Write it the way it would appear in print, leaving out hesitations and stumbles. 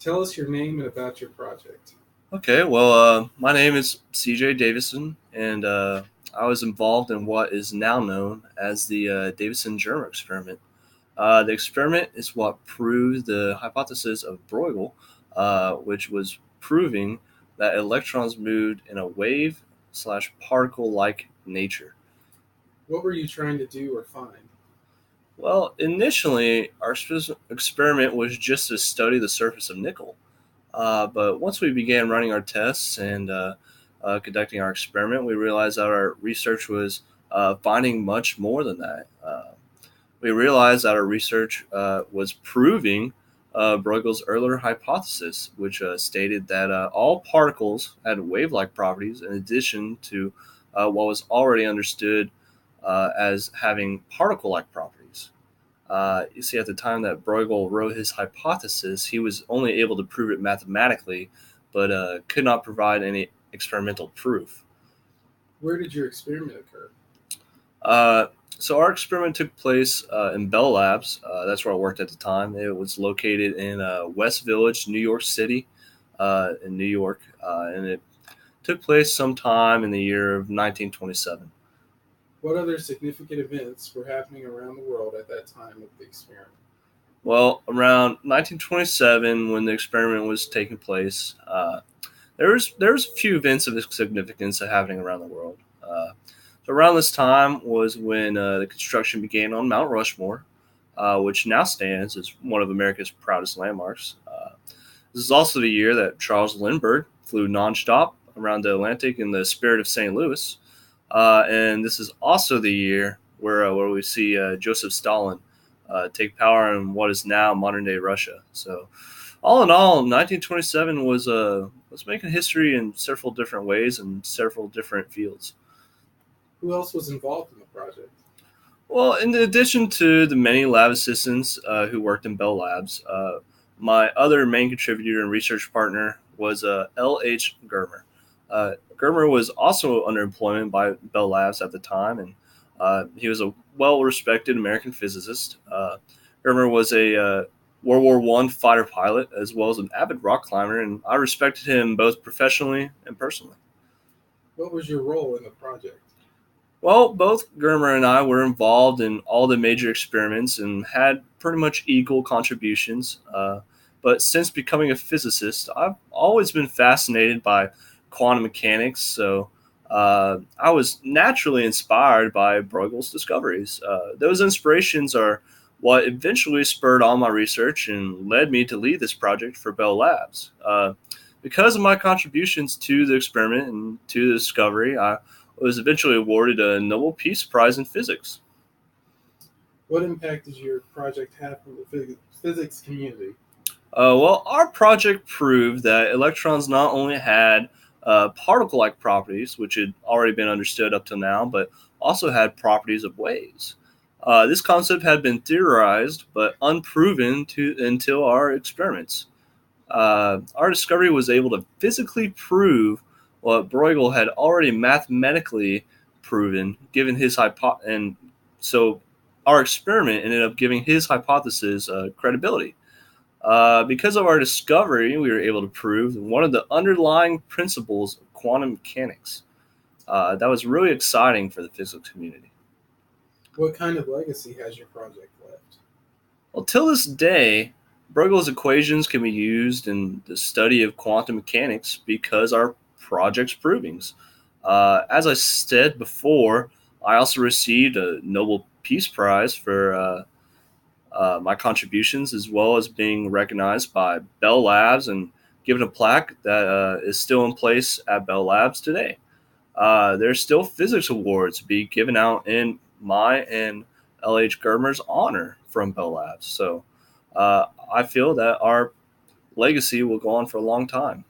Tell us your name and about your project. Okay, my name is CJ Davison, and I was involved in what is now known as the Davisson-Germer experiment. The experiment is what proved the hypothesis of Bruegel, which was proving that electrons moved in a wave slash particle like nature. What were you trying to do or find? Well, initially, our experiment was just to study the surface of nickel. But once we began running our tests and conducting our experiment, we realized that our research was finding much more than that. We realized that our research was proving Bruegel's earlier hypothesis, which stated that all particles had wave-like properties in addition to what was already understood as having particle-like properties. You see, at the time that Bruegel wrote his hypothesis, he was only able to prove it mathematically, but could not provide any experimental proof. Where did your experiment occur? Uh, so our experiment took place in Bell Labs. That's where I worked at the time. It was located in West Village, New York City, in New York, and it took place sometime in the year of 1927. What other significant events were happening around the world at that time of the experiment? Well, around 1927, when the experiment was taking place, there was a few events of significance happening around the world. So around this time was when the construction began on Mount Rushmore, which now stands as one of America's proudest landmarks. This is also the year that Charles Lindbergh flew nonstop around the Atlantic in the Spirit of St. Louis, and this is also the year where we see Joseph Stalin take power in what is now modern day Russia. So, all in all, 1927 was making history in several different ways and several different fields. Who else was involved in the project? Well, in addition to the many lab assistants who worked in Bell Labs, my other main contributor and research partner was L.H. Germer. Germer was also under employment by Bell Labs at the time, and he was a well-respected American physicist. Germer was a World War One fighter pilot as well as an avid rock climber, and I respected him both professionally and personally. What was your role in the project? Well, both Germer and I were involved in all the major experiments and had pretty much equal contributions. But since becoming a physicist, I've always been fascinated by quantum mechanics, so I was naturally inspired by Bruegel's discoveries. Those inspirations are what eventually spurred on my research and led me to lead this project for Bell Labs. Because of my contributions to the experiment and to the discovery, I was eventually awarded a Nobel Peace Prize in Physics. What impact did your project have on the physics community? Well, our project proved that electrons not only had particle like properties, which had already been understood up till now, but also had properties of waves. This concept had been theorized but unproven until our experiments. Our discovery was able to physically prove what Bruegel had already mathematically proven, given his and so our experiment ended up giving his hypothesis credibility. Because of our discovery, we were able to prove one of the underlying principles of quantum mechanics. That was really exciting for the physics community. What kind of legacy has your project left? Well, till this day, Bruegel's equations can be used in the study of quantum mechanics because our project's provings. As I said before, I also received a Nobel Peace Prize for my contributions, as well as being recognized by Bell Labs and given a plaque that is still in place at Bell Labs today. There's still physics awards to be given out in my and L.H. Germer's honor from Bell Labs. So I feel that our legacy will go on for a long time.